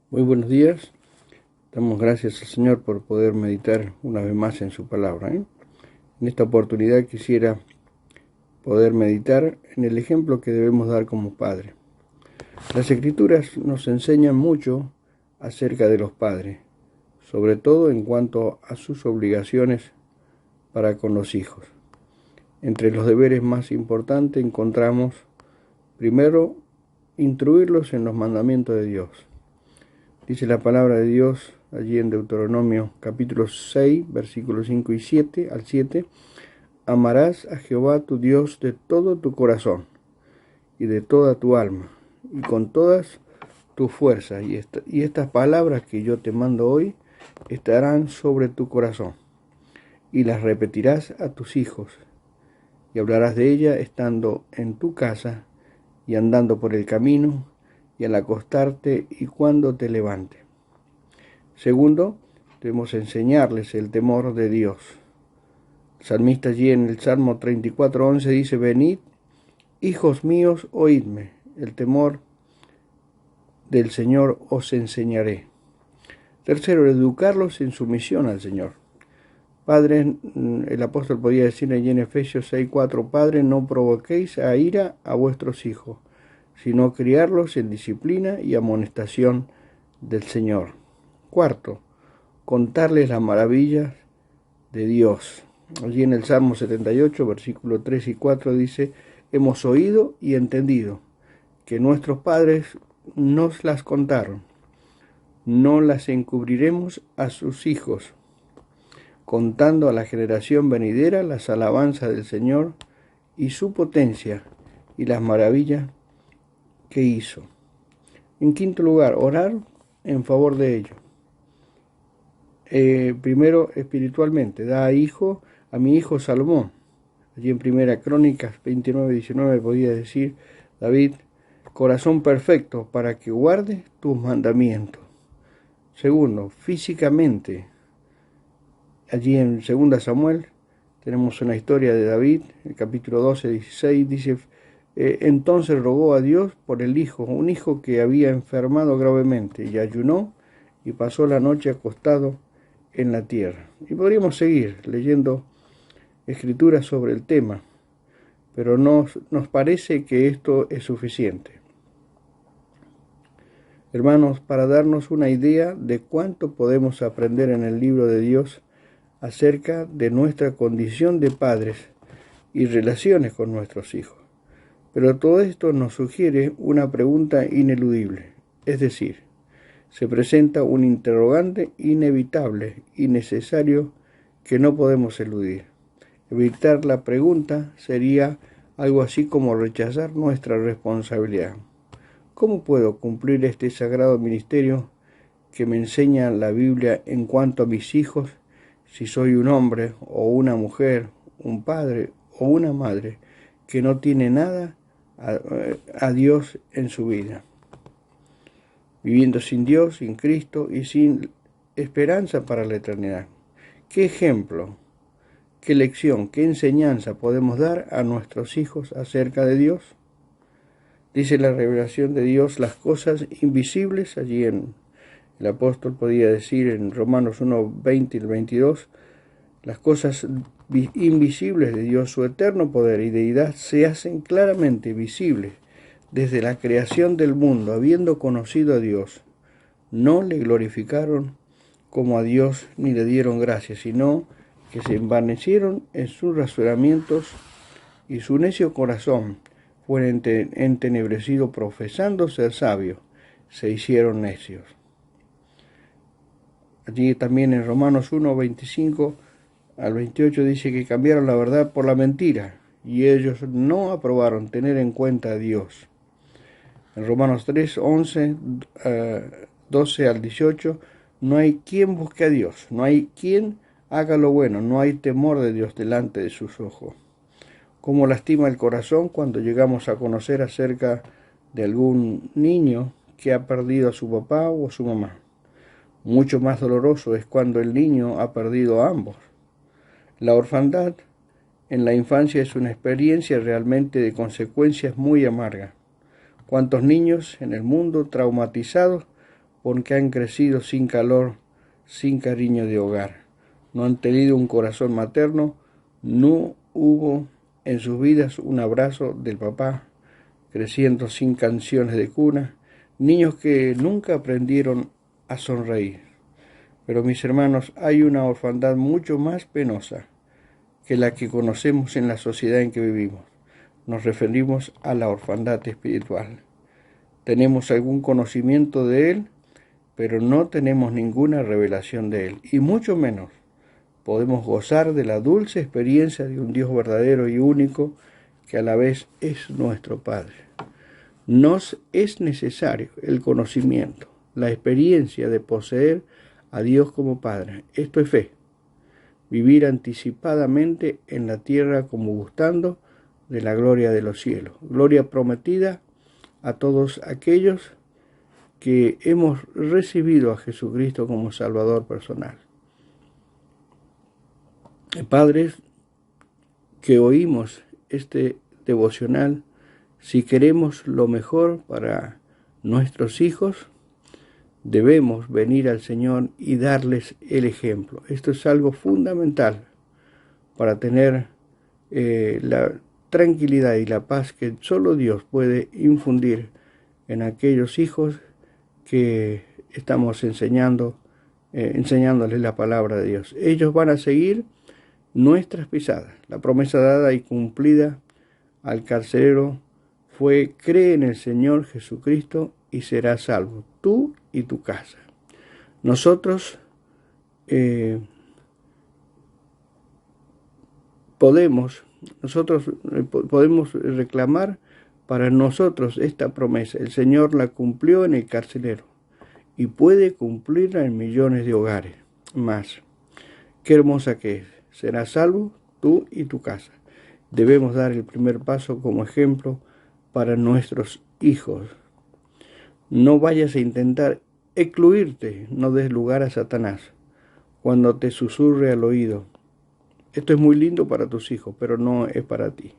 Muy buenos días. Damos gracias al Señor por poder meditar una vez más en su palabra. En esta oportunidad quisiera poder meditar en el ejemplo que debemos dar como padre. Las Escrituras nos enseñan mucho acerca de los padres, sobre todo en cuanto a sus obligaciones para con los hijos. Entre los deberes más importantes encontramos, primero, instruirlos en los mandamientos de Dios. Dice la palabra de Dios allí en Deuteronomio capítulo 6, versículos 5 y 7 al 7. Amarás a Jehová tu Dios de todo tu corazón y de toda tu alma y con todas tus fuerzas. Y estas palabras que yo te mando hoy estarán sobre tu corazón y las repetirás a tus hijos y hablarás de ellas estando en tu casa y andando por el camino y al acostarte y cuando te levantes. Segundo, debemos enseñarles el temor de Dios. El salmista allí en el Salmo 34:11 dice: venid, hijos míos, oídme, el temor del Señor os enseñaré. Tercero, educarlos en sumisión al Señor. Padres, el apóstol podía decir allí en Efesios 6:4, Padres, no provoquéis a ira a vuestros hijos, sino criarlos en disciplina y amonestación del Señor. Cuarto, contarles las maravillas de Dios. Allí en el Salmo 78, versículos 3 y 4 dice: hemos oído y entendido que nuestros padres nos las contaron. No las encubriremos a sus hijos, contando a la generación venidera las alabanzas del Señor y su potencia y las maravillas que hizo. En quinto lugar, orar en favor de ellos. Primero, espiritualmente, da a mi hijo Salomón. Allí en Primera Crónicas 29:19 podía decir David: corazón perfecto para que guarde tus mandamientos. Segundo, físicamente. Allí en 2 Samuel tenemos una historia de David, el capítulo 12:16 dice: entonces rogó a Dios por el hijo, un hijo que había enfermado gravemente, y ayunó y pasó la noche acostado en la tierra. Y podríamos seguir leyendo escrituras sobre el tema, pero nos parece que esto es suficiente. Hermanos, para darnos una idea de cuánto podemos aprender en el libro de Dios acerca de nuestra condición de padres y relaciones con nuestros hijos. Pero todo esto nos sugiere una pregunta ineludible, es decir, se presenta un interrogante inevitable y necesario que no podemos eludir. Evitar la pregunta sería algo así como rechazar nuestra responsabilidad. ¿Cómo puedo cumplir este sagrado ministerio que me enseña la Biblia en cuanto a mis hijos si soy un hombre o una mujer, un padre o una madre que no tiene nada a Dios en su vida? Viviendo sin Dios, sin Cristo y sin esperanza para la eternidad. ¿Qué ejemplo, qué lección, qué enseñanza podemos dar a nuestros hijos acerca de Dios? Dice la revelación de Dios las cosas invisibles. Allí el apóstol podía decir en Romanos 1:20 y 22, las cosas invisibles de Dios, su eterno poder y deidad, se hacen claramente visibles desde la creación del mundo, habiendo conocido a Dios. No le glorificaron como a Dios ni le dieron gracias, sino que se envanecieron en sus razonamientos y su necio corazón fue entenebrecido, profesando ser sabios, se hicieron necios. Allí también en Romanos 1:25 al 28 dice que cambiaron la verdad por la mentira y ellos no aprobaron tener en cuenta a Dios. En Romanos 3:11, 12 al 18, no hay quien busque a Dios, no hay quien haga lo bueno, no hay temor de Dios delante de sus ojos. Cómo lastima el corazón cuando llegamos a conocer acerca de algún niño que ha perdido a su papá o a su mamá. Mucho más doloroso es cuando el niño ha perdido a ambos. La orfandad en la infancia es una experiencia realmente de consecuencias muy amargas. ¿Cuántos niños en el mundo traumatizados porque han crecido sin calor, sin cariño de hogar. No han tenido un corazón materno, no hubo en sus vidas un abrazo del papá, creciendo sin canciones de cuna, niños que nunca aprendieron a sonreír. Pero mis hermanos, hay una orfandad mucho más penosa que la que conocemos en la sociedad en que vivimos. Nos referimos a la orfandad espiritual. Tenemos algún conocimiento de Él, pero no tenemos ninguna revelación de Él, y mucho menos podemos gozar de la dulce experiencia de un Dios verdadero y único que a la vez es nuestro Padre. Nos es necesario el conocimiento, la experiencia de poseer a Dios como Padre. Esto es fe. Vivir anticipadamente en la tierra como gustando de la gloria de los cielos. Gloria prometida a todos aquellos que hemos recibido a Jesucristo como Salvador personal. Padres que oímos este devocional, si queremos lo mejor para nuestros hijos, debemos venir al Señor y darles el ejemplo. Esto es algo fundamental para tener la tranquilidad y la paz que solo Dios puede infundir en aquellos hijos que estamos enseñándoles la palabra de Dios. Ellos van a seguir nuestras pisadas. La promesa dada y cumplida al carcelero fue: cree en el Señor Jesucristo y serás salvo, tú y tu casa. Nosotros podemos reclamar para nosotros esta promesa. El Señor la cumplió en el carcelero y puede cumplirla en millones de hogares más. Qué hermosa que es. Serás salvo tú y tu casa. Debemos dar el primer paso como ejemplo para nuestros hijos. No vayas a intentar excluirte, no des lugar a Satanás cuando te susurre al oído: esto es muy lindo para tus hijos, pero no es para ti.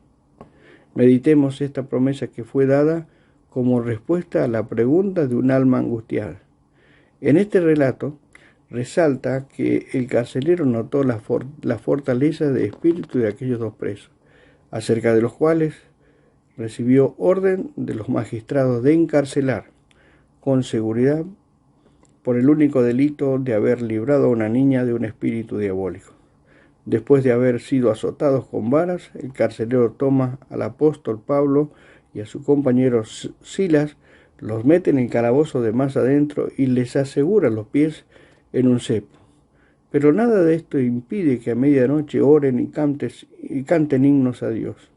Meditemos esta promesa que fue dada como respuesta a la pregunta de un alma angustiada. En este relato resalta que el carcelero notó la fortaleza de espíritu de aquellos dos presos, acerca de los cuales recibió orden de los magistrados de encarcelar con seguridad por el único delito de haber librado a una niña de un espíritu diabólico. Después de haber sido azotados con varas, el carcelero toma al apóstol Pablo y a su compañero Silas, los mete en el calabozo de más adentro y les asegura los pies en un cepo. Pero nada de esto impide que a medianoche oren y canten himnos a Dios.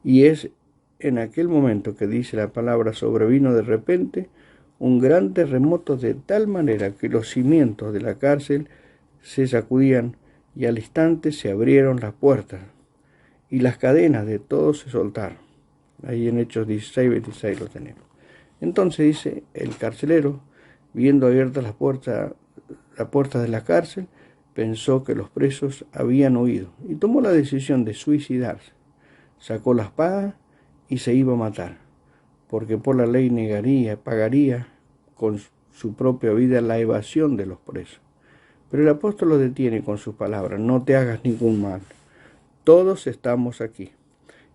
Y es en aquel momento que dice la palabra: sobrevino de repente un gran terremoto de tal manera que los cimientos de la cárcel se sacudían y al instante se abrieron las puertas y las cadenas de todos se soltaron. Ahí en Hechos 16:26 lo tenemos. Entonces dice el carcelero, viendo abiertas las puertas de la cárcel, pensó que los presos habían huido y tomó la decisión de suicidarse. Sacó la espada y se iba a matar, porque por la ley pagaría con su propia vida la evasión de los presos. Pero el apóstol lo detiene con sus palabras: no te hagas ningún mal, todos estamos aquí.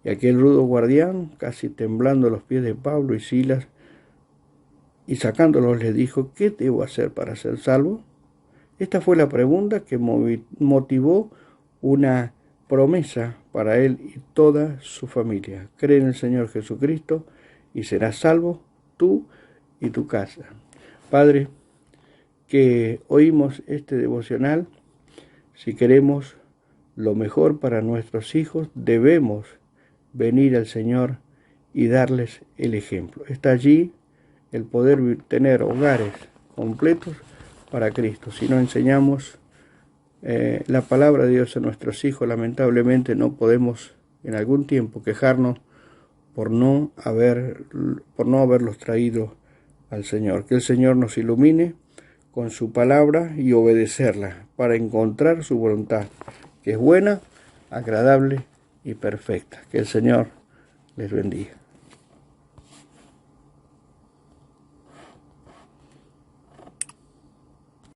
Y aquel rudo guardián, casi temblando a los pies de Pablo y Silas, y sacándolos, les dijo: ¿qué debo hacer para ser salvo? Esta fue la pregunta que motivó una promesa para él y toda su familia: cree en el Señor Jesucristo y serás salvo tú y tu casa. Padre, que oímos este devocional, si queremos lo mejor para nuestros hijos, debemos venir al Señor y darles el ejemplo. Está allí el poder tener hogares completos para Cristo. Si no enseñamos la palabra de Dios a nuestros hijos, lamentablemente no podemos en algún tiempo quejarnos por no haberlos traído al Señor. Que el Señor nos ilumine con su palabra y obedecerla para encontrar su voluntad, que es buena, agradable y perfecta. Que el Señor les bendiga.